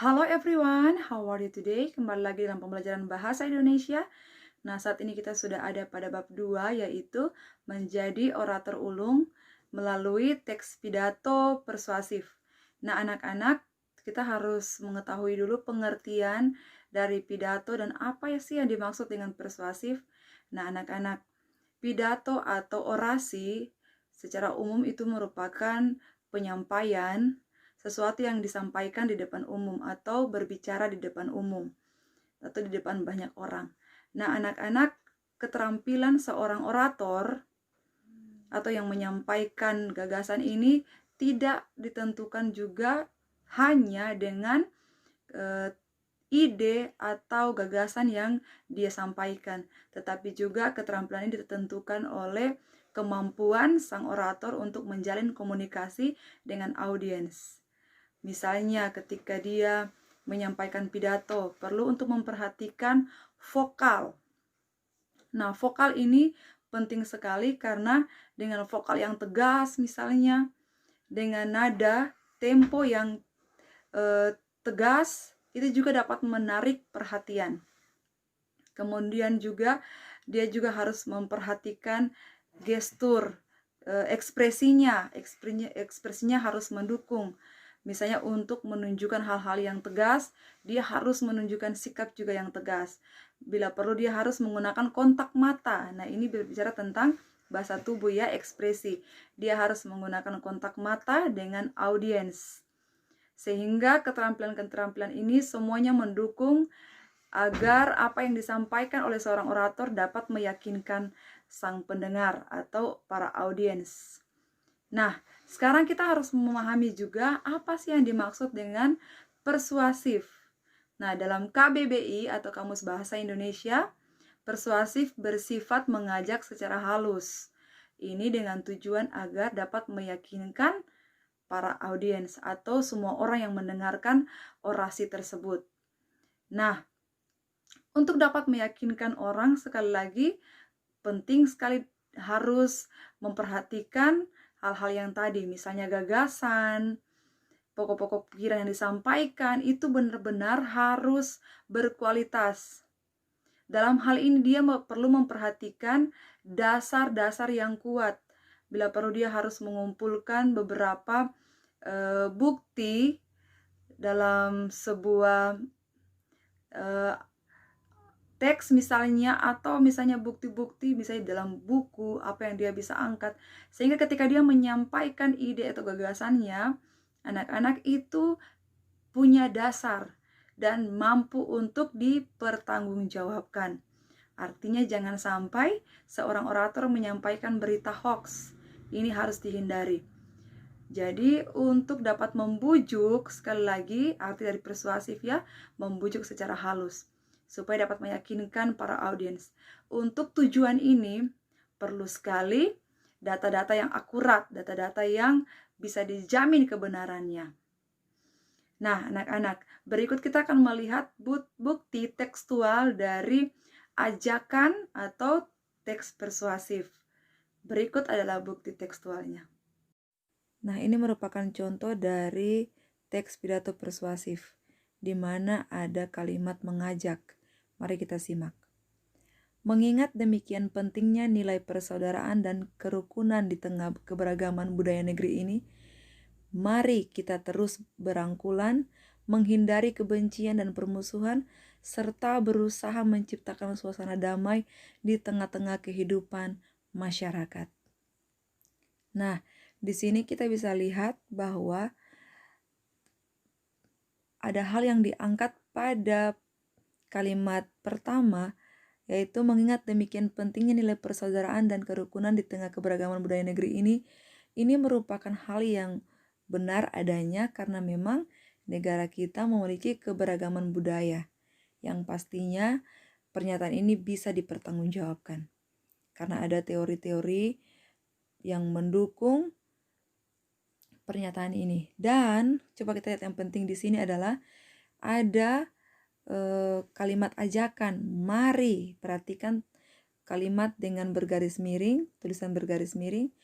Halo everyone, how are you today? Kembali lagi dalam pembelajaran bahasa Indonesia. Nah, saat ini kita sudah ada pada bab 2, yaitu menjadi orator ulung melalui teks pidato persuasif. Nah, anak-anak, kita harus mengetahui dulu pengertian dari pidato dan apa ya sih yang dimaksud dengan persuasif. Nah, anak-anak, pidato atau orasi secara umum itu merupakan penyampaian sesuatu yang disampaikan di depan umum atau berbicara di depan umum atau di depan banyak orang. Nah, anak-anak, keterampilan seorang orator atau yang menyampaikan gagasan ini tidak ditentukan juga hanya dengan ide atau gagasan yang dia sampaikan, tetapi juga keterampilan ini ditentukan oleh kemampuan sang orator untuk menjalin komunikasi dengan audiens. Misalnya ketika dia menyampaikan pidato, perlu untuk memperhatikan vokal. Nah, vokal ini penting sekali karena dengan vokal yang tegas misalnya, dengan nada, tempo yang tegas, itu juga dapat menarik perhatian. Kemudian juga dia juga harus memperhatikan gestur, ekspresinya harus mendukung. Misalnya untuk menunjukkan hal-hal yang tegas, dia harus menunjukkan sikap juga yang tegas. Bila perlu dia harus menggunakan kontak mata. Nah, ini berbicara tentang bahasa tubuh ya, ekspresi. Dia harus menggunakan kontak mata dengan audiens. Sehingga keterampilan-keterampilan ini semuanya mendukung agar apa yang disampaikan oleh seorang orator dapat meyakinkan sang pendengar atau para audiens. Nah, sekarang kita harus memahami juga apa sih yang dimaksud dengan persuasif. Nah, dalam KBBI atau Kamus Bahasa Indonesia, persuasif bersifat mengajak secara halus. Ini dengan tujuan agar dapat meyakinkan para audiens atau semua orang yang mendengarkan orasi tersebut. Nah, untuk dapat meyakinkan orang, sekali lagi penting sekali harus memperhatikan hal-hal yang tadi, misalnya gagasan, pokok-pokok pikiran yang disampaikan itu benar-benar harus berkualitas. Dalam hal ini dia perlu memperhatikan dasar-dasar yang kuat. Bila perlu dia harus mengumpulkan beberapa bukti dalam sebuah teks misalnya, atau misalnya bukti-bukti misalnya dalam buku apa yang dia bisa angkat, sehingga ketika dia menyampaikan ide atau gagasannya, anak-anak itu punya dasar dan mampu untuk dipertanggungjawabkan. Artinya jangan sampai seorang orator menyampaikan berita hoax. Ini harus dihindari. Jadi untuk dapat membujuk, sekali lagi arti dari persuasif ya, membujuk secara halus supaya dapat meyakinkan para audiens. Untuk tujuan ini perlu sekali data-data yang akurat, data-data yang bisa dijamin kebenarannya. Nah, anak-anak, berikut kita akan melihat bukti tekstual dari ajakan atau teks persuasif. Berikut adalah bukti tekstualnya. Nah, ini merupakan contoh dari teks pidato persuasif, di mana ada kalimat mengajak. Mari kita simak. Mengingat demikian pentingnya nilai persaudaraan dan kerukunan di tengah keberagaman budaya negeri ini, mari kita terus berangkulan, menghindari kebencian dan permusuhan, serta berusaha menciptakan suasana damai di tengah-tengah kehidupan masyarakat. Nah, di sini kita bisa lihat bahwa ada hal yang diangkat pada kalimat pertama, yaitu mengingat demikian pentingnya nilai persaudaraan dan kerukunan di tengah keberagaman budaya negeri ini. Ini merupakan hal yang benar adanya karena memang negara kita memiliki keberagaman budaya yang pastinya pernyataan ini bisa dipertanggungjawabkan. Karena ada teori-teori yang mendukung pernyataan ini. Dan coba kita lihat yang penting di sini adalah ada kalimat ajakan. Mari, perhatikan kalimat dengan bergaris miring, tulisan bergaris miring.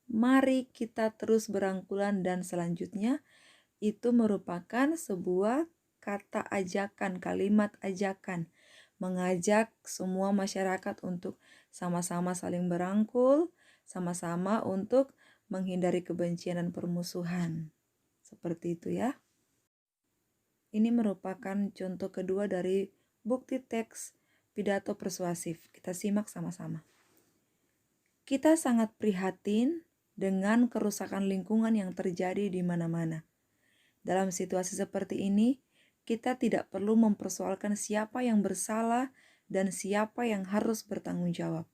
Mari kita terus berangkulan, dan selanjutnya itu merupakan sebuah kata-kata ajakan, kalimat ajakan, mengajak semua masyarakat untuk sama-sama saling berangkul, sama-sama untuk menghindari kebencian dan permusuhan. Seperti itu ya. Ini merupakan contoh kedua dari bukti teks pidato persuasif. Kita simak sama-sama. Kita sangat prihatin dengan kerusakan lingkungan yang terjadi di mana-mana. Dalam situasi seperti ini, kita tidak perlu mempersoalkan siapa yang bersalah dan siapa yang harus bertanggung jawab.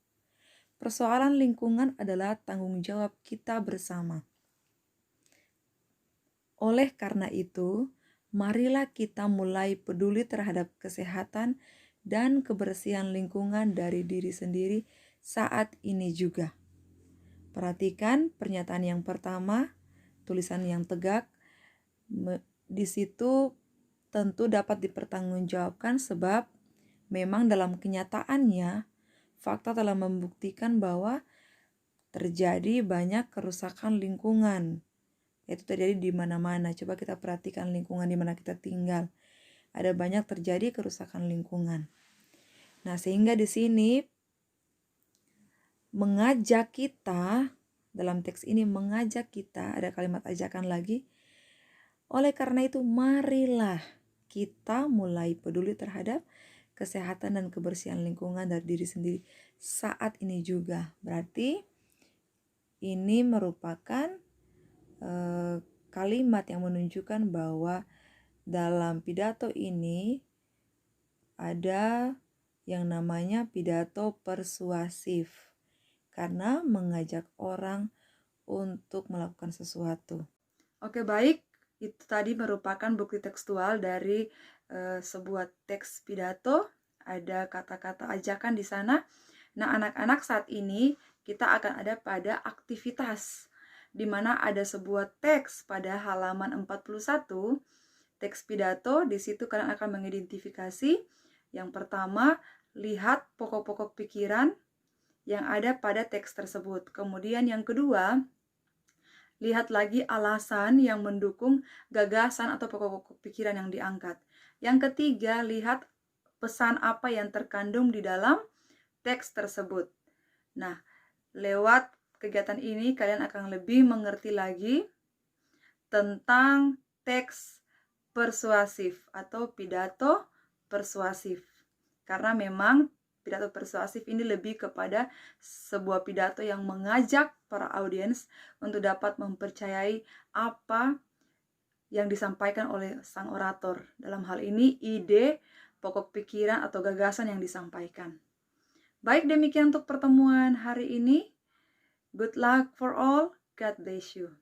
Persoalan lingkungan adalah tanggung jawab kita bersama. Oleh karena itu, marilah kita mulai peduli terhadap kesehatan dan kebersihan lingkungan dari diri sendiri saat ini juga. Perhatikan pernyataan yang pertama, tulisan yang tegak. Di situ tentu dapat dipertanggungjawabkan sebab memang dalam kenyataannya fakta telah membuktikan bahwa terjadi banyak kerusakan lingkungan. Itu terjadi di mana-mana. Coba kita perhatikan lingkungan di mana kita tinggal. Ada banyak terjadi kerusakan lingkungan. Nah, sehingga di sini mengajak kita, dalam teks ini mengajak kita, ada kalimat ajakan lagi. Oleh karena itu, marilah kita mulai peduli terhadap kesehatan dan kebersihan lingkungan dari diri sendiri saat ini juga. Berarti ini merupakan kalimat yang menunjukkan bahwa dalam pidato ini ada yang namanya pidato persuasif karena mengajak orang untuk melakukan sesuatu. Oke, baik. Itu tadi merupakan bukti tekstual dari sebuah teks pidato. Ada kata-kata ajakan di sana. Nah, anak-anak, saat ini kita akan ada pada aktivitas di mana ada sebuah teks pada halaman 41, teks pidato. Di situ kalian akan mengidentifikasi. Yang pertama, lihat pokok-pokok pikiran yang ada pada teks tersebut. Kemudian yang kedua, lihat lagi alasan yang mendukung gagasan atau pokok-pokok pikiran yang diangkat. Yang ketiga, lihat pesan apa yang terkandung di dalam teks tersebut. Nah, lewat kegiatan ini kalian akan lebih mengerti lagi tentang teks persuasif atau pidato persuasif. Karena memang pidato persuasif ini lebih kepada sebuah pidato yang mengajak para audiens untuk dapat mempercayai apa yang disampaikan oleh sang orator. Dalam hal ini ide, pokok pikiran atau gagasan yang disampaikan. Baik, demikian untuk pertemuan hari ini. Good luck for all. God bless you.